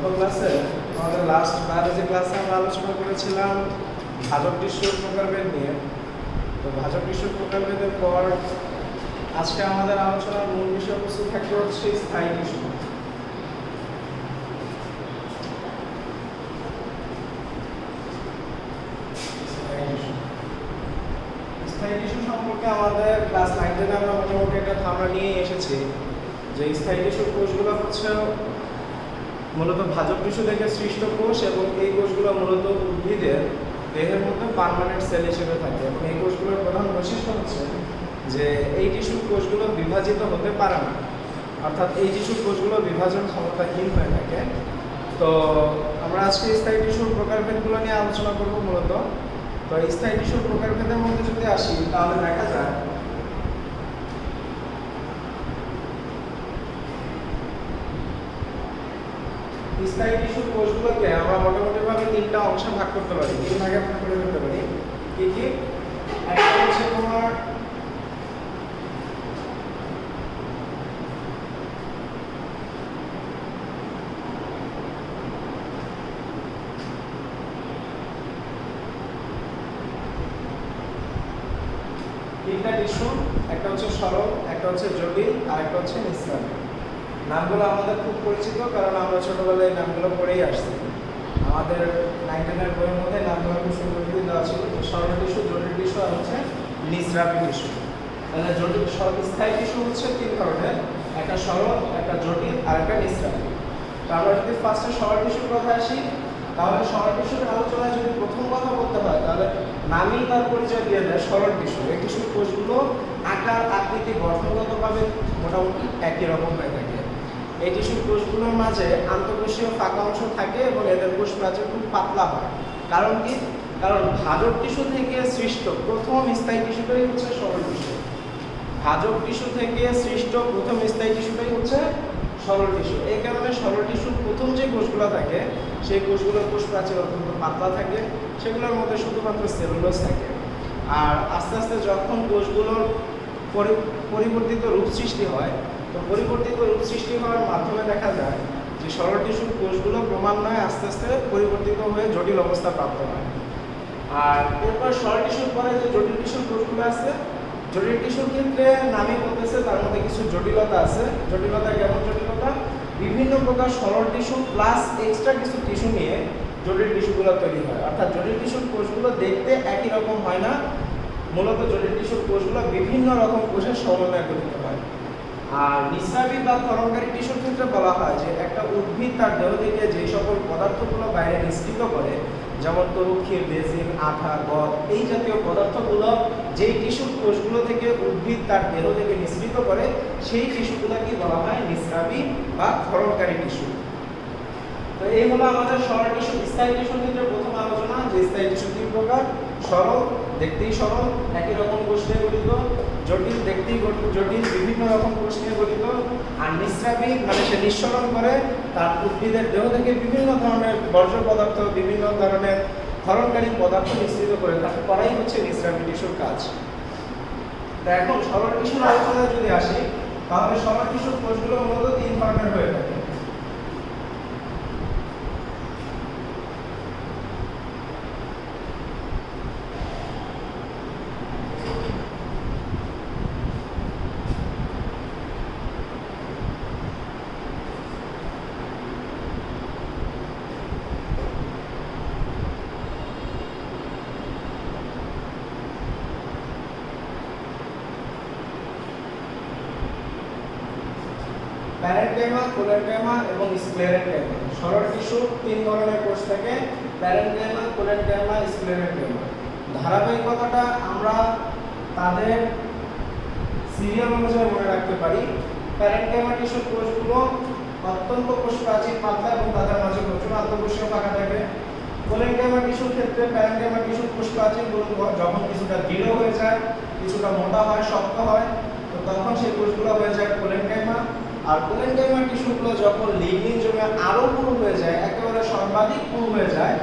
গত ক্লাসে আমাদের লাস্ট বায়োলজি ক্লাসে আমরা আলোচনা করেছিলাম ভাজক টিস্যুর প্রকারভেদ নিয়ে। তো ভাজক টিস্যুর প্রকারভেদের পর আজকে আমাদের আলোচনার মূল বিষয়বস্তু থাকবে হচ্ছে স্থায়ী টিস্যু। স্থায়ী টিস্যু সম্পর্কে আমাদের ক্লাস 9 আমরা মোটামুটি একটা ধারণা নিয়ে এসেছি যে স্থায়ী টিস্যুর কোষগুলো হচ্ছে মূলত ভাজক টিস্যু থেকে সৃষ্ট কোষ, এবং এই কোষগুলো মূলত উদ্ভিদের দেহের মধ্যে পার্মানেন্ট সেল হিসেবে থাকে। এবং এই কোষগুলোর প্রধান বৈশিষ্ট্য হচ্ছে যে এই টিস্যুর কোষগুলো বিভাজিত হতে পারে না, অর্থাৎ এই টিস্যুর কোষগুলো বিভাজন ক্ষমতাহীন হয়ে থাকে। তো আমরা আজকে স্থায়ী টিস্যুর প্রকারভেদগুলো নিয়ে আলোচনা করব মূলত। তো স্থায়ী টিস্যুর প্রকারভেদের মধ্যে যদি আসি তাহলে দেখা যায় স্থায়ী টিস্যুর কোষগুলোকে আমরা মোটামুটিভাবে তিনটা অংশে ভাগ করতে পারি, তিন ভাগে ভাগ করে ফেলতে পারি। কি কি? একটা হচ্ছে তোমার তিনটা টিস্যু, একটা হচ্ছে সরল, একটা হচ্ছে জটিল, আর একটা হচ্ছে নিঃস্রাবী। নামগুলো আমাদের খুব পরিচিত, কারণ আমরা ছোটবেলায় নামগুলো পড়েই আসছি। আমাদের 9-10 বইয়ের মধ্যে নামগুলো খুব সুন্দর করে দেওয়া ছিল, সরল টিস্যু, জটিল টিস্যু আর হচ্ছে নিঃস্রাবী টিস্যু। তাহলে জটিল স্থায়ী টিস্যু হচ্ছে তিন ধরনের, একটা সরল, একটা জটিল আর একটা নিঃস্রাবী। তো আমরা যদি ফার্স্টে সরল টিস্যুর কথা আসি, তাহলে সরল টিস্যুর আলোচনায় যদি প্রথম কথা বলতে হয় তাহলে নামই তার পরিচয় দিয়ে দেয় সরল টিস্যু। এই টিস্যুর কোষগুলো আকার, আকৃতি, গঠনগতভাবে মোটামুটি একই রকম হয়ে থাকে। এই টিস্যুর কোষগুলোর মাঝে আন্তঃকোষীয় ফাঁকা অংশ থাকে এবং এদের কোষ প্রাচীর খুব পাতলা হয়। কারণ কি? কারণ ভাজক টিস্যু থেকে সৃষ্ট প্রথম স্থায়ী টিস্যুটাই হচ্ছে সরল টিস্যু। ভাজক টিস্যু থেকে সৃষ্ট প্রথম স্থায়ী টিস্যুটাই হচ্ছে সরল টিস্যু। এই কারণে সরল টিস্যুর প্রথম যে কোষগুলো থাকে সেই কোষগুলোর কোষ প্রাচীর অত্যন্ত পাতলা থাকে, সেগুলোর মধ্যে শুধুমাত্র সেলুলোজ থাকে। আর আস্তে আস্তে যখন কোষগুলোর পরিবর্তিত রূপ সৃষ্টি হয়, তো পরিবর্তিত রূপ সৃষ্টি হওয়ার মাধ্যমে দেখা যায় যে সরল টিস্যুর কোষগুলো ক্রমান্বয়ে আস্তে আস্তে পরিবর্তিত হয়ে জটিল অবস্থা প্রাপ্ত হয়। আর এরপর সরল টিস্যুর পরে যে জটিল টিস্যুর কোষগুলো আছে, জটিল টিস্যুর ক্ষেত্রে নামই বলতেছে তার মধ্যে কিছু জটিলতা আছে। জটিলতা কেমন জটিলতা? বিভিন্ন প্রকার সরল টিস্যু প্লাস এক্সট্রা কিছু টিস্যু নিয়ে জটিল টিস্যুগুলো তৈরি হয়। অর্থাৎ জটিল টিস্যুর কোষগুলো দেখতে একই রকম হয় না, মূলত জটিল টিস্যুর কোষগুলো বিভিন্ন রকম কোষের সমন্বয়ে গঠিত হয়। আর নিঃস্রাবী বা ক্ষরণকারী টিস্যুর ক্ষেত্রে বলা হয় যে একটা উদ্ভিদ তার দেহ থেকে যে সকল পদার্থগুলো বাইরে নিঃসৃত করে, যেমন তরুক্ষীর, বেজিন, আঠা, গদ, এই জাতীয় পদার্থগুলো যেই টিস্যুর কোষগুলো থেকে উদ্ভিদ তার দেহ থেকে নিঃসৃত করে, সেই টিস্যুগুলোকে বলা হয় নিঃস্রাবী বা ক্ষরণকারী টিস্যু। তো এই হলো আমাদের সরল টিস্যু। স্থায়ী টিস্যুর ক্ষেত্রে প্রথম আলোচনা যে স্থায়ী টিস্যু তিন প্রকার: সরল, দেখতেই সরল, একই রকম কোষ নিয়ে গঠিত; জটিল, দেখতেই জটিল, বিভিন্ন রকম কোষ নিয়ে গঠিত; আর নিঃস্রাবী মানে সে নিঃসরণ করে তার উদ্ভিদের দেহ থেকে বিভিন্ন ধরনের বর্জ্য পদার্থ, বিভিন্ন ধরনের ক্ষরণকারী পদার্থ নিঃসৃত করে তাকে করাই হচ্ছে নিঃস্রাবী টিস্যুর কাজ। তা এখন সরল টিস্যুর আলোচনায় যদি আসি, তাহলে সরল টিস্যুর কোষগুলো মূলত তিন ধরনের হয়ে থাকে। প্যারেনকাইমা, কোলেনকাইমা এবং স্ক্লেরেনকাইমা। সরল টিস্যুর তিন ধরনের কোষ থাকে: প্যারেনকাইমা, কোলেনকাইমা, স্ক্লেরেনকাইমা। ধারাবাহিকতাটা আমরা তাদের সিরিয়াল অনুযায়ী মনে রাখতে পারি। প্যারেনকাইমা টিস্যুর কোষগুলো অত্যন্ত কোষ প্রাচীর পাতলা এবং তাদের মাঝে প্রচুর আন্তঃকোষীয় ফাঁকা থাকে। কোলেনকাইমা টিস্যুর ক্ষেত্রে প্যারেনকাইমা টিস্যুর কোষ প্রাচীরগুলো যখন কিছুটা দৃঢ় হয়ে যায়, কিছুটা মোটা হয়, শক্ত হয়, তো তখন সেই কোষগুলো হয়ে যায় কোলেনকাইমা। আর কোলেনকাইমা টিস্যুগুলো যখন লিগনিন জমে আরো পুরু হয়ে যায়, একেবারে সর্বাধিক পুরু হয়ে যায়,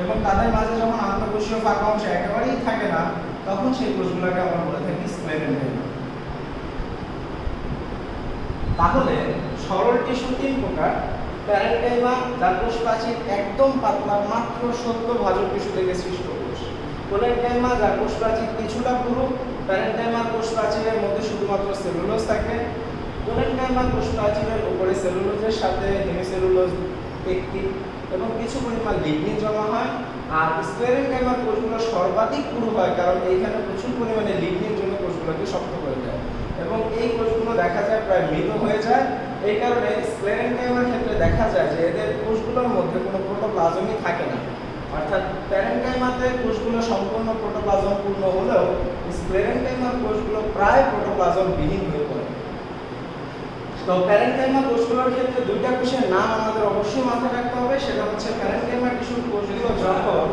এবং তাদের মাঝে যখন আন্তঃকোষীয় ফাঁকা অংশ একেবারেই থাকে না, তখন সেই কোষগুলোকে আমরা বলে থাকি স্ক্লেরেনকাইমা। তাহলে সরল টিস্যু তিন প্রকার: প্যারেনকাইমা যার কোষ প্রাচীর একদম পাতলা, মাত্র 70 ভাজক টিস্যু থেকে সৃষ্ট কোষ। কোলেনকাইমা যার কোষ প্রাচীর কিছুটা পুরু, প্যারেনকাইমার কোষ প্রাচীরের মধ্যে শুধুমাত্র সেলুলোজ থাকে। কোলেনকাইমার কোষ প্রাচীরের উপরে সেলুলোজের সাথে হেমিসেলুলোজ, পেকটিন এবং কিছু পরিমাণ লিগনিন জমা হয়। আর স্ক্লেরেনকাইমার কোষগুলো সর্বাধিক পুরু হয়, কারণ এইখানে প্রচুর পরিমাণে লিগনিন জন্য কোষগুলোকে শক্ত করে দেয় এবং এই কোষগুলো দেখা যায় প্রায় মৃত হয়ে যায়। এই কারণে স্ক্লেরেনকাইমার ক্ষেত্রে দেখা যায় যে এদের কোষগুলোর মধ্যে কোনো প্রোটোপ্লাজমই থাকে না। অর্থাৎ প্যারেনকাইমাতে কোষগুলো সম্পূর্ণ প্রোটোপ্লাজম পূর্ণ হলেও স্ক্লেরেনকাইমার কোষগুলো প্রায় প্রোটোপ্লাজম বিহীন হয়ে পড়ে। তো প্যারেনকাইমা কোষগুলোর ক্ষেত্রে দুইটা কোষের নাম আমাদের অবশ্যই মাথায় রাখতে হবে। সেটা হচ্ছে প্যারেনকাইমা টিস্যুর কোষগুলো যখন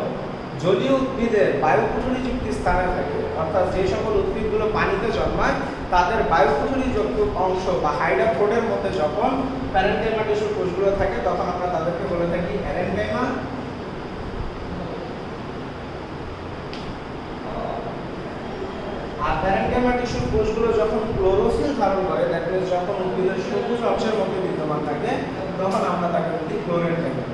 জলীয় উদ্ভিদের বায়ুকুঠুরিযুক্ত স্থানে থাকে, অর্থাৎ যে সকল উদ্ভিদগুলো পানিতে জন্মায় তাদের বায়ুকুঠুরিযুক্ত অংশ বা হাইড্রোফোডের মধ্যে যখন প্যারেনকাইমা টিস্যুর কোষগুলো থাকে তখন আমরা তাদেরকে বলে থাকি অ্যারেনকাইমা। আর প্যারেনকাইমা টিস্যুর কোষগুলো যখন ক্লোরোফিল ধারণ করে, দ্যাট মিন্স যখন উদ্ভিদের সবুজ অংশের মধ্যে বিদ্যমান থাকে, তখন আমরা তাকে বলি ক্লোরেনকাইমা।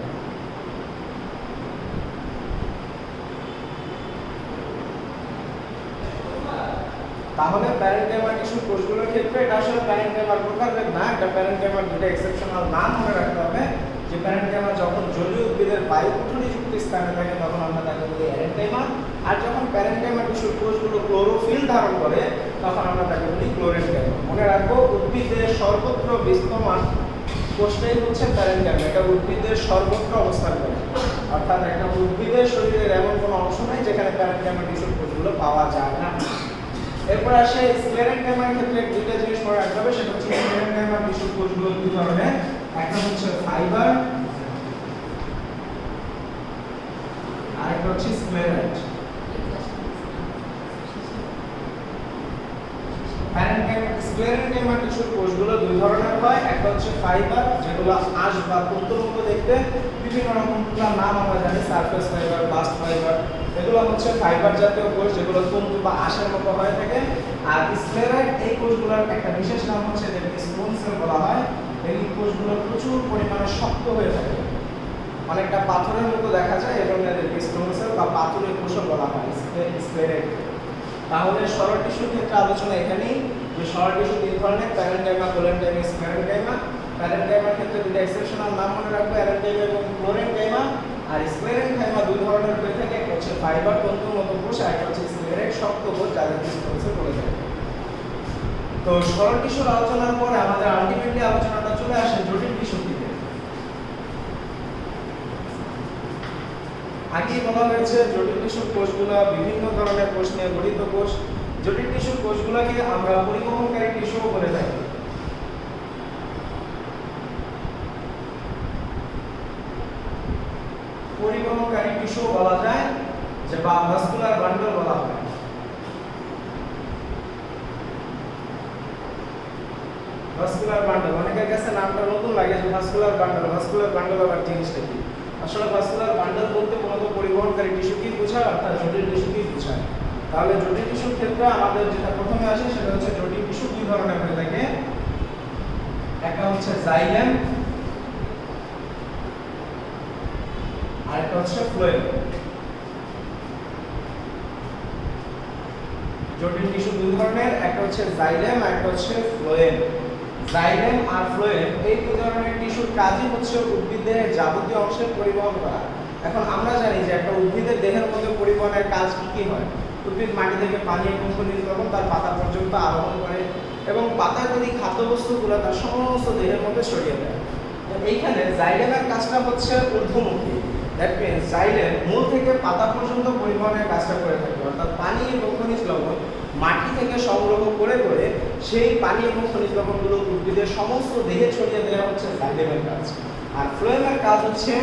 তাহলে প্যারেনকাইমা টিস্যুর কোষগুলোর ক্ষেত্রে এটা আসলে প্যারেনকাইমার প্রকারভেদ না, এটা প্যারেনকাইমার দুটো এক্সেপশনাল নাম মনে রাখতে হবে। যে প্যারেনকাইমা যখন জলীয় উদ্ভিদের বায়ুকুঠুরিযুক্ত স্থানে থাকে তখন আমরা তাকে বলি অ্যারেনকাইমা, আর যখন প্যারেনকাইমা টিস্যুর কোষগুলো ক্লোরোফিল ধারণ করে তখন আমরা তাকে বলি ক্লোরেনকাইমা। মনে রাখবো, উদ্ভিদের সর্বত্র বিদ্যমান কোষটাই হচ্ছে প্যারেনকাইমা। এটা উদ্ভিদের সর্বত্র অবস্থান করে, অর্থাৎ একটা উদ্ভিদের শরীরের এমন কোনো অংশ নেই যেখানে প্যারেনকাইমা টিস্যুর কোষগুলো পাওয়া যায় না। এরপর আসে স্ক্লেরেনকাইমার ক্ষেত্রে দুইটা জিনিস মনে রাখতে হবে। সেটা হচ্ছে স্ক্লেরেনকাইমার টিস্যুর কোষগুলো দুই ধরনের, একটা হচ্ছে ফাইবার আর একটা হচ্ছে স্ক্লেরাইট। স্ক্লেরেনকাইমার টিস্যুর কোষগুলো দুই ধরনের হয়, একটা হচ্ছে ফাইবার যেগুলো আঁশ বা তন্তুর মতো দেখতে, বিভিন্ন রকম নাম আমরা জানি, সারফেস ফাইবার, বাস্ট ফাইবার, এগুলো হচ্ছে ফাইবার জাতীয় কোষ যেগুলো তন্তু বা আঁশের মতো হয়ে থাকে। আর স্ক্লেরাইট এই কোষগুলোর একটা বিশেষ নাম হচ্ছে যেটাকে স্টোন সেল বলা হয়। এই কোষগুলো প্রচুর পরিমাণে শক্ত হয়ে থাকে, অনেকটা পাথরের মতো দেখা যায় এবং এদেরকে স্টোন সেল বা পাথরের কোষও বলা হয় স্ক্লেরাইট। তাহলে সরল টিস্যুর ক্ষেত্রে আলোচনা এখানেই, যে সরল টিস্যু তিন ধরনের, প্যারেনকাইমা, কোলেনকাইমা, স্ক্লেরেনকাইমা। প্যারেনকাইমার ক্ষেত্রে দুটো এক্সেপশনাল নাম মনে রাখবো, অ্যারেনকাইমা এবং ক্লোরেনকাইমা। আর স্ক্লেরেনকাইমা দুই ধরনের হয়ে থাকে, একটা হচ্ছে ফাইবার তন্তুর মতো কোষ, আর একটা হচ্ছে স্ক্লেরাইট শক্ত কোষ যাদেরকে স্টোন সেল বলে থাকে। তো সরল টিস্যুর আলোচনার পরে আমাদের আলটিমেটলি আলোচনাটা চলে আসে জটিল টিস্যুর দিকে। আগেই বলা হয়েছে জটিল টিস্যুর কোষগুলো বিভিন্ন ধরনের কোষ নিয়ে গঠিত কোষ। জটিল টিস্যুর কোষগুলোকে আমরা পরিবহনকারী টিস্যুও বলে থাকি। পরিবহনকারী টিস্যু বলা যায়, যে বা ভাস্কুলার বান্ডল বলা হয়। ভাস্কুলার বান্ডল অনেকের কাছে নামটা নতুন লাগে, যে ভাস্কুলার বান্ডল, ভাস্কুলার বান্ডল আবার জিনিসটা কি? আসলে ভাস্কুলার বান্ডল বলতে মূলত পরিবহনকারী টিস্যুকেই বোঝায়, অর্থাৎ জটিল টিস্যুকেই বোঝায়। তাহলে জটিল টিস্যুর ক্ষেত্রে আমাদের যেটা প্রথমে আসে সেটা হচ্ছে জটিল টিস্যু দুই ধরনের হয়ে থাকে, একটা হচ্ছে জাইলেম আর একটা হচ্ছে ফ্লোয়েম। জটিল টিস্যু দুই ধরনের, একটা হচ্ছে জাইলেম আর একটা হচ্ছে ফ্লোয়েম। জাইলেম আর ফ্লোয়েম এই দুই ধরনের টিস্যুর কাজই হচ্ছে উদ্ভিদের যাবতীয় অংশের পরিবহন করা। এখন আমরা জানি যে একটা উদ্ভিদের দেহের মধ্যে পরিবহনের কাজ কি কি হয়। উদ্ভিদ মাটি থেকে পানি এবং খনিজ লবণ তার পাতা পর্যন্ত আরোহণ করে এবং পাতায় তৈরি খাদ্যবস্তুগুলো তার সমস্ত দেহের মধ্যে ছড়িয়ে দেয়। তো এইখানে জাইলেমের কাজটা হচ্ছে ঊর্ধ্বমুখী। দ্যাট মিন্স জাইলেম মূল থেকে পাতা পর্যন্ত পরিবহনের কাজটা করে থাকে, অর্থাৎ পানি এবং খনিজ লবণ মাটি থেকে সংগ্রহ করে করে সেই পানি এবং খনিজ লবণগুলো উদ্ভিদের সমস্ত দেহে ছড়িয়ে দেওয়া হচ্ছে জাইলেমের কাজ। আর ফ্লোয়েমের কাজ হচ্ছে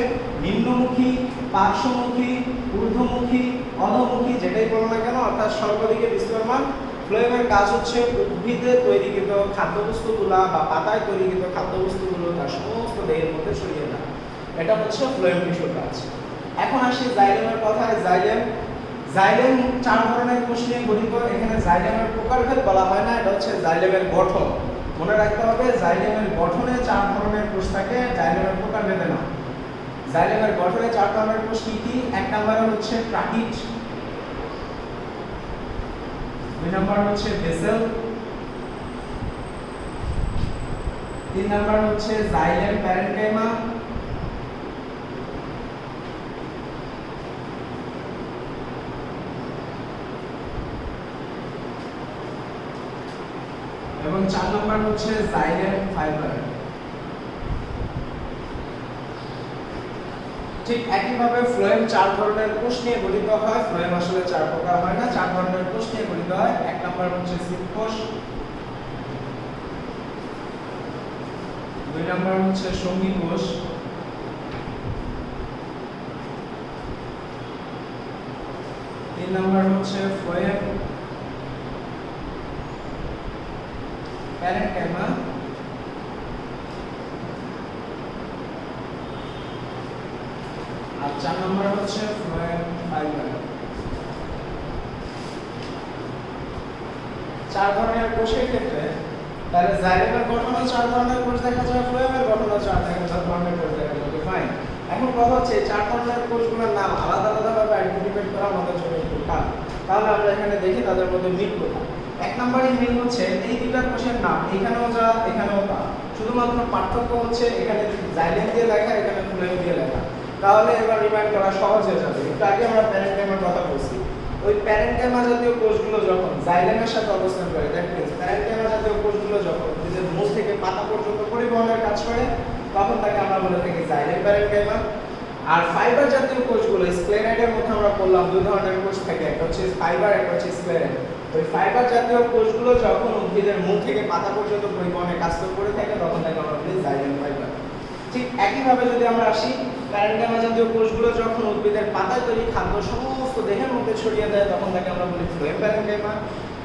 নিম্নমুখী, পার্শ্বমুখী, ঊর্ধ্বমুখী, অধোমুখী, যেটাই বলো না কেন, অর্থাৎ সর্বদিকে বিস্তারমান। ফ্লোয়েমের কাজ হচ্ছে উদ্ভিদে তৈরিকৃত খাদ্যবস্তুগুলা বা পাতায় তৈরিকৃত খাদ্যবস্তুগুলো তার সমস্ত দেহের মধ্যে ছড়িয়ে দেয়। এটা হচ্ছে ফ্লোয়েম টিস্যুর কাজ। এখন আসি জাইলেমের কথায়। জাইলেম চার ধরনের কোষ নিয়ে গঠিত। এখানে জাইলেমের প্রকারভেদ বলা হয় না, এটা হচ্ছে জাইলেমের গঠন। মনে রাখতে হবে জাইলেমের গঠনে চার ধরনের কোষ থাকে জাইলেমের প্রকারভেদে না। জাইলেমের গঠনে 4 ধরনের কোষ কি কি? এক নম্বরে হচ্ছে ট্রাকিট, 2 নম্বরে হচ্ছে ভেসেল, 3 নম্বরে হচ্ছে জাইলেম প্যারেনকাইমা, এবং 4 নম্বর হচ্ছে জাইলেম ফাইবার। ঠিক একইভাবে ফ্লোয়েম 4 ধরনের কোষ নিয়ে গঠিত হয়। ফ্লোয়েম আসলে 4 প্রকার হয় না, 4 ধরনের কোষ নিয়ে গঠিত হয়। এক নম্বর হচ্ছে সিপ কোষ, 2 নম্বর হচ্ছে সঙ্গী কোষ, 3 নম্বর হচ্ছে ফ্লোয়েম প্যারেনকাইমা, আর 4 নম্বর হচ্ছে ফ্লোয়েম ফাইবার। 4 ধরনের কোষের ক্ষেত্রে তাহলে জাইলেমের গঠনে 4 ধরনের কোষ দেখা যায়, ফ্লোয়েমের গঠনে 4 ধরনের কোষ দেখা যায়। ফাইন। এখন কথা হচ্ছে 4 ধরনের কোষগুলোর নাম আলাদা আলাদা ভাবে আইডেন্টিফাই করা আমাদের জন্য একটু টাফ। তাহলে আমরা এখানে দেখি তাদের মধ্যে মিল কোথায়। এক নম্বরে মিল হচ্ছে এই দুইটা কোষের নাম এখানেও যা এখানেও তা, শুধুমাত্র পার্থক্য হচ্ছে এখানে জাইলেম দিয়ে লেখা, এখানে ফ্লোয়েম দিয়ে লেখা। তাহলে এবার রিমাইন্ড করা সহজ হয়ে যাবে। একটু আগে আমরা প্যারেনকাইমার কথা বলছি, ওই প্যারেনকাইমা জাতীয় কোষগুলো যখন জাইলেমের সাথে অবস্থান করে, দ্যাট মিন্স প্যারেনকাইমা জাতীয় কোষগুলো যখন নিজের মূল থেকে পাতা পর্যন্ত পরিবহনের কাজ করে, তখন তাকে আমরা বলে থাকি জাইলেম প্যারেনকাইমা। আর ফাইবার জাতীয় কোষগুলো স্ক্লেরাইডের মধ্যে আমরা বললাম 2 ধরনের কোষ থাকে, একটা হচ্ছে ফাইবার, একটা হচ্ছে স্ক্লেরাইড। ওই ফাইবার জাতীয় কোষগুলো যখন উদ্ভিদের মূল থেকে পাতা পর্যন্ত পরিবহনের কাজ করে থাকে, তখন তাকে আমরা বলি জাইলেম ফাইবার। ঠিক একইভাবে যদি আমরা আসি, প্যারেনকাইমা জাতীয় কোষগুলো যখন উদ্ভিদের পাতায় তৈরি খাদ্য সমস্ত দেহের মধ্যে ছড়িয়ে দেয়, তখন তাকে আমরা বলি ফ্লোয়েম প্যারেনকাইমা।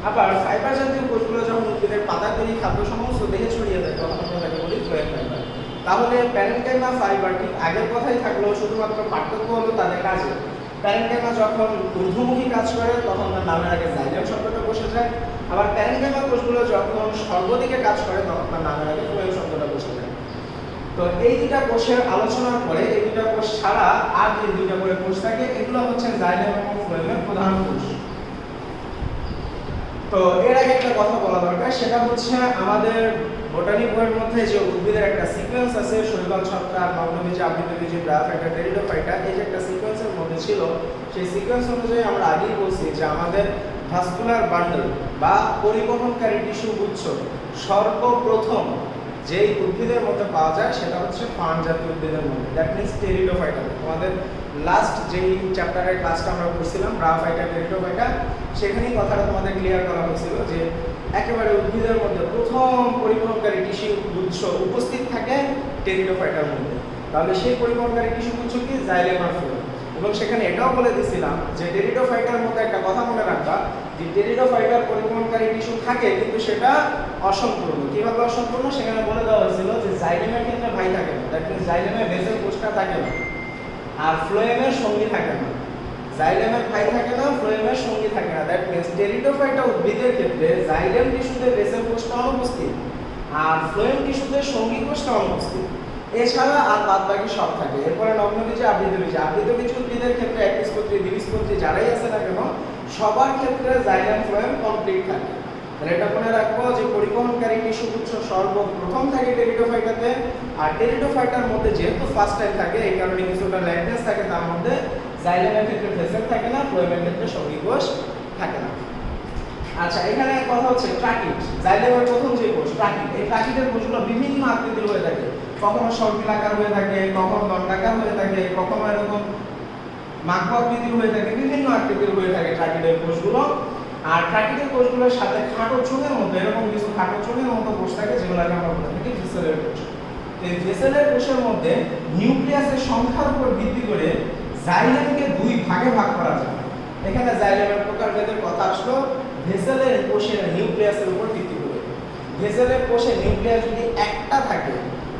আবার ফাইবার জাতীয় কোষগুলো যখন উদ্ভিদের পাতায় তৈরি খাদ্য সমস্ত দেহে ছড়িয়ে দেয়, তখন আমরা তাকে বলি ফ্লোয়েম ফাইবার। তাহলে প্যারেনকাইমা ফাইবার ঠিক আগের কথাই থাকলো, শুধুমাত্র পার্থক্য হলো তাদের কাজে। প্যারেনকাইমা যখন ঊর্ধ্বমুখী কাজ করে, তখন তার নামের আগে জাইলেম শব্দটা বসে যায়। আবার প্যারেনকাইমা কোষগুলো যখন সর্বদিকে কাজ করে, তখন তার নামের আগে ফ্লোয়েম শব্দটা বসে যায়। তো এই দুইটা কোষের আলোচনার পরে এই দুইটা কোষ ছাড়া আর যে দুইটা করে কোষ থাকে, এগুলো হচ্ছে জাইলেম এবং ফ্লোয়েমের প্রধান কোষ। তো এর আগে একটা কথা বলা দরকার, সেটা হচ্ছে আমাদের বোটানি বইয়ের মধ্যে যে উদ্ভিদের একটা সিকোয়েন্স আছে, শৈবাল, ছত্রাক, নগ্নবীজ, আবৃতবীজ, ব্রায়োফাইটা, টেরিডোফাইটা, এই যে একটা সিকোয়েন্সের মধ্যে ছিল, সেই সিকোয়েন্স অনুযায়ী আমরা আগেই বলছি যে আমাদের ভাস্কুলার বান্ডল বা পরিবহনকারী টিস্যু গুচ্ছ সর্বপ্রথম যেই উদ্ভিদের মধ্যে পাওয়া যায় সেটা হচ্ছে ফার্ন জাতীয় উদ্ভিদের মধ্যে, দ্যাট মিন্স টেরিডোফাইটা। তোমাদের লাস্ট যেই চ্যাপ্টারের ক্লাসটা আমরা করছিলাম ব্রায়োফাইটা, টেরিডোফাইটা, সেখানেই কথাটা তোমাদের ক্লিয়ার করা হয়েছিল যে একেবারে উদ্ভিদের মধ্যে প্রথম পরিবহনকারী টিস্যু গুচ্ছ উপস্থিত থাকে টেরিডোফাইটার মধ্যে। তাহলে সেই পরিবহনকারী টিস্যু গুচ্ছ কি? জাইলেম আর ফ্লোয়েম। এবং সেখানে এটাও বলে দিয়েছিলাম যে টেরিডোফাইটার মধ্যে একটা কথা মনে রাখবা, যে টেরিডোফাইটার পরিবহনকারী টিস্যু থাকে কিন্তু সেটা অসম্পূর্ণ। কিভাবে অসম্পূর্ণ? সেখানে বলে দেওয়া হয়েছিল যে জাইলেমের ক্ষেত্রে ভাই থাকে না, দ্যাট মিন্স জাইলেমের ভেসেল কোষটা থাকে না, আর ফ্লোয়েমের সঙ্গী থাকে না। জাইলেমের ভাই থাকে না, ফ্লোয়েমের সঙ্গী থাকে না, দ্যাট মিন্স টেরিডোফাইটা উদ্ভিদের ক্ষেত্রে জাইলেম টিস্যুতে ভেসেল কোষটা অনুপস্থিত, আর ফ্লোয়েম টিস্যুতে সঙ্গী কোষটা অনুপস্থিত। এছাড়া আর বাদ বাকি সব থাকে। এরপরে নগ্নবীজ, আবৃতবীজ। আবৃতবীজ উদ্ভিদের ক্ষেত্রে একবীজপত্রী, দ্বিবীজপত্রী যারাই আছে না কেন, সবার ক্ষেত্রে জাইলেম ফ্লোয়েম কমপ্লিট থাকে। তাহলে এটা মনে রাখবো যে পরিবহনকারী টিস্যু গুচ্ছ সর্বপ্রথম থাকে টেরিডোফাইটাতে, আর টেরিডোফাইটার মধ্যে যেহেতু ফার্স্ট টাইম থাকে, এই কারণে কিছুটা ল্যান্ডনেস থাকে তার মধ্যে। জাইলেমের ক্ষেত্রে ভেসেল থাকে না, ফ্লোয়েমের ক্ষেত্রে সঙ্গী কোষ থাকে না। আচ্ছা, এখানে কথা হচ্ছে ট্রাকিট। জাইলেমের প্রথম যে কোষ ট্রাকিট, এই ট্রাকিটের কোষগুলো বিভিন্ন আকৃতির হয়ে থাকে। কখনো সর্পিলাকার হয়ে থাকে, কখনো দণ্ডাকার হয়ে থাকে, কখনো এরকম মাকড় আকৃতির হয়ে থাকে, বিভিন্ন আকৃতির হয়ে থাকে ট্রাকিটের কোষগুলো। আর ট্রাকিটের কোষগুলোর সাথে খাটো চোঙের মতো এরকম কিছু খাটো চোঙের মতো কোষ থাকে, যেগুলোকে আমরা বলে থাকি ভেসেলের কোষ। এই ভেসেলের কোষের মধ্যে নিউক্লিয়াসের সংখ্যার উপর ভিত্তি করে জাইলেমকে 2 ভাগে ভাগ করা যায়। এখানে জাইলেমের প্রকারভেদের কথা আসলো ভেসেলের কোষের নিউক্লিয়াসের উপর ভিত্তি করে। ভেসেলের কোষে নিউক্লিয়াস যদি একটা থাকে,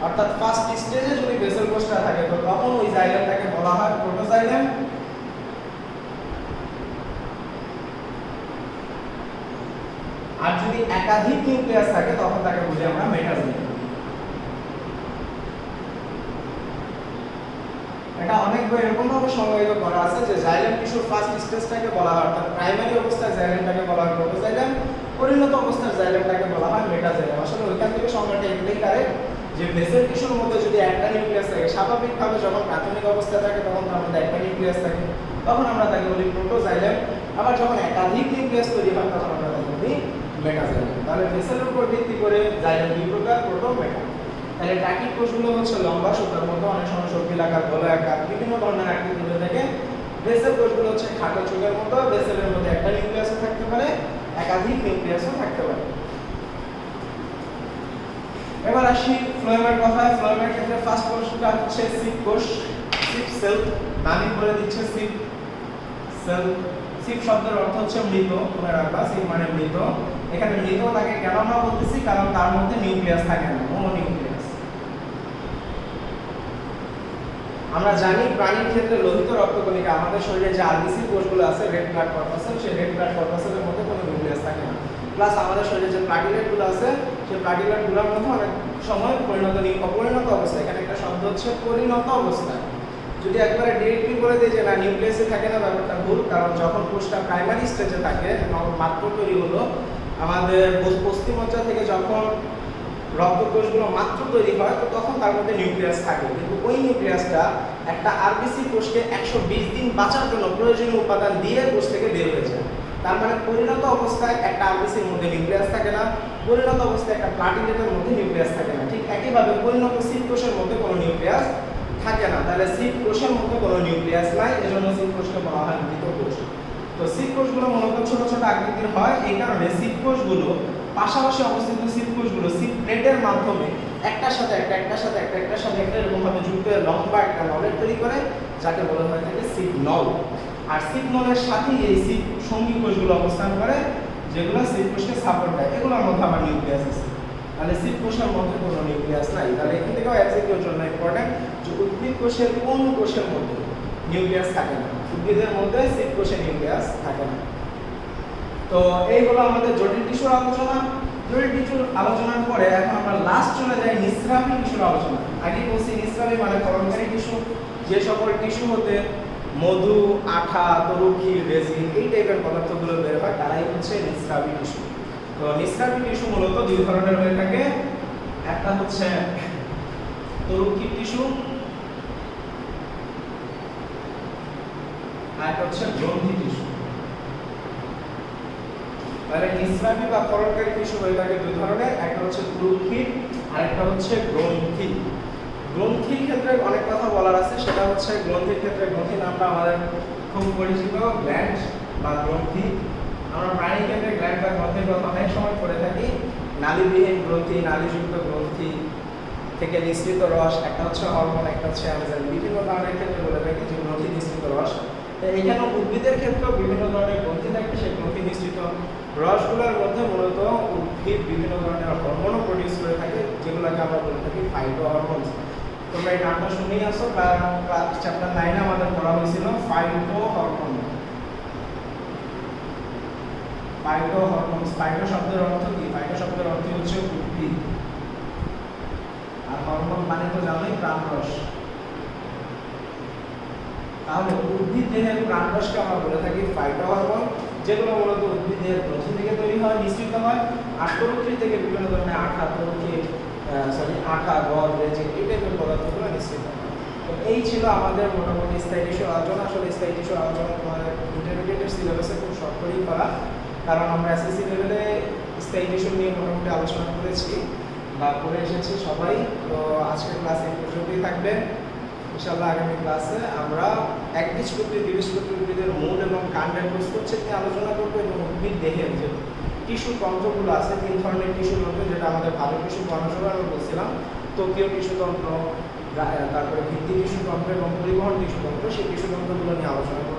অর্থাৎ ফার্স্ট স্টেজে যদি ভেসেল কোষটা থাকে, তো তখন ওই জাইলেমটাকে বলা হয় প্রোটোজাইলেম। আর যদি একাধিক নিউক্লিয়াস থাকে, তখন তাকে বলি আমরা মেটাজাইলেম। এটা অনেক বই এরকম ভাবে সংজ্ঞায়িত করা আছে যে জাইলেম টিস্যুর ফার্স্ট স্টেজটাকে বলা হয়, অর্থাৎ প্রাইমারি অবস্থায় জাইলেমটাকে বলা হয় প্রোটোজাইলেম, পরিণত অবস্থার জাইলেমটাকে বলা হয় মেটাজাইলেম। আসলে ওইখান থেকে সংজ্ঞাটা এগুলোই কারেক্ট যে ভেসেল টিস্যুর মধ্যে যদি একটা নিউক্লিয়াস থাকে, স্বাভাবিকভাবে যখন প্রাথমিক অবস্থায় থাকে তখন তার মধ্যে একটা নিউক্লিয়াস থাকে, তখন আমরা তাকে বলি প্রোটোজাইলেম। আবার যখন একাধিক নিউক্লিয়াস তৈরি হয় তখন আমরা তাকে বলি মেটাজাইলেম। তাহলে ভেসেলের উপর ভিত্তি করে জাইলেম দুই প্রকার, প্রোটো মেটা। তাহলে টাকিক কোষগুলো হচ্ছে লম্বা সুতার মতো, অনেক সময় সর্পিল আকার, গোলা আকার, বিভিন্ন ধরনের আকৃতি হয়ে থাকে। ভেসেল কোষগুলো হচ্ছে খাটো চোখের মতো, ভেসেলের মধ্যে একটা নিউক্লিয়াসও থাকতে পারে, একাধিক নিউক্লিয়াসও থাকতে পারে। এবার আসি ফ্লোয়েমের কথায়। ফ্লোয়েমের ক্ষেত্রে ফার্স্ট কোষটা হচ্ছে সিপ কোষ, সিপ সেল, নামই বলে দিচ্ছে সিপ সেল। সিপ শব্দের অর্থ হচ্ছে মৃত, মনে রাখবা, সিপ মানে মৃত। এখানে মৃত তাকে কেন আমরা বলতেছি, কারণ তার মধ্যে নিউক্লিয়াস থাকে না, মনোনিউক্লিয়াস। আমরা জানি প্রাণীর ক্ষেত্রে লোহিত রক্তকণিকা, আমাদের শরীরে যে আরবিসি কোষগুলো আছে, রেড ব্লাড কর্পাসেল, সেই রেড ব্লাড কর্পাসেলের মধ্যে কোনো নিউক্লিয়াস থাকে না। প্লাস আমাদের শরীরে যে প্লাটিলেটগুলো আছে, সেই প্লাটিলেটগুলোর মধ্যে অনেক সময় অপরিণত অবস্থা, এখানে একটা শব্দ হচ্ছে পরিণত অবস্থা। যদি একবারে ডিরেক্টলি বলে দিই যে না নিউক্লিয়াসে থাকে না, ব্যাপারটা ভুল। কারণ যখন কোষটা প্রাইমারি স্টেজে থাকে, মাত্র তৈরি হলো, আমাদের অস্থিমজ্জা থেকে যখন রক্তকোষগুলো মাত্র তৈরি হয়, তো তখন তার মধ্যে নিউক্লিয়াস থাকে, কিন্তু ওই নিউক্লিয়াসটা একটা আরবিসি কোষকে 120 দিন বাঁচার জন্য প্রয়োজনীয় উপাদান দিয়ে কোষ থেকে বের হয়ে যায়। তার মানে পরিণত অবস্থায় একটা আরবিসির মধ্যে নিউক্লিয়াস থাকে না, পরিণত অবস্থায় একটা প্লাটিলেটের মধ্যে নিউক্লিয়াস থাকে না। ঠিক একইভাবে পরিণত সিপ কোষের মধ্যে কোনো নিউক্লিয়াস থাকে না। তাহলে সিপ কোষের মধ্যে কোনো নিউক্লিয়াস নাই, এজন্য সিপ কোষকে বলা হয় মৃত কোষ। তো সিপ কোষগুলো মূলত ছোট ছোট আকৃতির হয়, এই কারণে সিপ কোষগুলো পাশাপাশি অবস্থিত সিপ কোষগুলো সিপ প্লেটের মাধ্যমে একটার সাথে একটা, একটার সাথে একটা, একটার সাথে একটা এরকম ভাবে যুক্ত হয়ে লম্বা একটা নলের তৈরি করে, যাকে বলা হয় থাকে সিপ নল। আর সিপ নলের সাথে এই সিপ সঙ্গী কোষগুলো অবস্থান করে, যেগুলো সিপ কোষকে সাপোর্ট দেয়, এগুলোর মধ্যে আবার নিউক্লিয়াস আছে। তাহলে সিপ কোষের মধ্যে কোনো নিউক্লিয়াস নাই। তাহলে এখান থেকেও এমসিকিউর জন্য ইম্পর্টেন্ট যে উদ্ভিদ কোষের কোন কোষের মধ্যে নিউক্লিয়াস থাকে না। উদ্ভিদের মধ্যে সিপ কোষে নিউক্লিয়াস থাকে না। তো এই হলো আমাদের জটিল টিস্যুর আলোচনা। জটিল টিস্যুর আলোচনার পরে এখন আমরা লাস্ট চলে যাই নিঃস্রাবী টিস্যুর আলোচনা। আগে বলছি নিঃস্রাবী মানে ক্ষরণকারী টিস্যু, যে সকল টিস্যু হতে মধু, আঠা, তরুক্ষী, রেজিন এই টাইপের পদার্থগুলো বের হয়, তারাই হচ্ছে নিঃস্রাবী টিস্যু। তো নিঃস্রাবী টিস্যু মূলত দুই ধরনের হয়ে থাকে। একটা হচ্ছে তরুক্ষী টিস্যু, আর একটা হচ্ছে গ্রন্থি টিস্যু। তাহলে নিঃস্রাবী বা ক্ষরণকারী টিস্যু হয়ে থাকে দুই ধরনের, একটা হচ্ছে তরুক্ষী আর একটা হচ্ছে গ্রন্থি। গ্রন্থির ক্ষেত্রে অনেক কথা বলার আছে, সেটা হচ্ছে গ্রন্থির ক্ষেত্রে, গ্রন্থি নামটা আমাদের খুব পরিচিত, গ্ল্যান্ড বা গ্রন্থি। আমরা প্রাণী ক্ষেত্রে গ্ল্যান্ড বা গ্রন্থির কথা অনেক সময় করে থাকি। নালীবিহীন গ্রন্থি, নালীযুক্ত গ্রন্থি থেকে নিঃসৃত রস, একটা হচ্ছে হরমোন, একটা হচ্ছে অ্যামিজান, বিভিন্ন ধরনের ক্ষেত্রে বলে থাকি যে গ্রন্থি নিঃসৃত রস। এখানে উদ্ভিদের ক্ষেত্রেও বিভিন্ন ধরনের গ্রন্থি থাকে, সেই গ্রন্থি নিঃসৃত রসগুলোর মধ্যে মূলত উদ্ভিদ বিভিন্ন ধরনের হরমোনও প্রডিউস করে থাকে, যেগুলোকে আমরা বলে থাকি ফাইটো হরমোনস। তোমরা এই নামটা শুনেই আসো, চ্যাপ্টার 9 আমাদের পড়া হয়েছিল phyto hormone. Phyto hormones, phyto শব্দের অর্থ কি? ফাইটো শব্দের অর্থ হচ্ছে উদ্ভিদ, আর হরমোন মানে তো জানোই প্রাণরস। তাহলে উদ্ভিদ দেহের প্রাণরসকে আমরা বলে থাকি ফাইটো হরমোন, যেগুলো মূলত উদ্ভিদ দেহের গ্রন্থি থেকে তৈরি হয়, নিঃসৃত হয়। আর তরুক্ষী থেকে বিভিন্ন ধরনের আঠা, আঠা, গড়, রেজিন এই টাইপের পদার্থগুলো নিঃসৃত হয়। তো এই ছিল আমাদের মোটামুটি স্থায়ী টিস্যুর আলোচনা। আসলে স্থায়ী টিস্যুর আলোচনা তোমাদের ইন্টারমিডিয়েটের সিলেবাসে খুব শর্ট করেই করা, কারণ আমরা এসএসসি লেভেলে স্থায়ী টিস্যু নিয়ে মোটামুটি আলোচনা করেছি বা করে এসেছি সবাই। তো আজকের ক্লাস এই পর্যন্তই থাকবে। ইনশাআল্লাহ আগামী ক্লাসে আমরা একবীজপত্রী, দ্বিবীজপত্রী উদ্ভিদের মূল এবং কাণ্ডের প্রস্তুচ্ছেদ নিয়ে আলোচনা করবো, এবং উদ্ভিদ দেহের যে টিস্যু তন্ত্রগুলো আছে, 3 ধরনের টিস্যু তন্ত্র, যেটা আমাদের ভালো টিস্যু বর্ণসভা আমি বলছিলাম, তত্ত্বীয় টিস্যু তন্ত্র, তারপরে ভিত্তি টিস্যু তন্ত্র এবং পরিবহন টিস্যু তন্ত্র, সেই টিস্যু তন্ত্রগুলো নিয়ে আলোচনা করবো।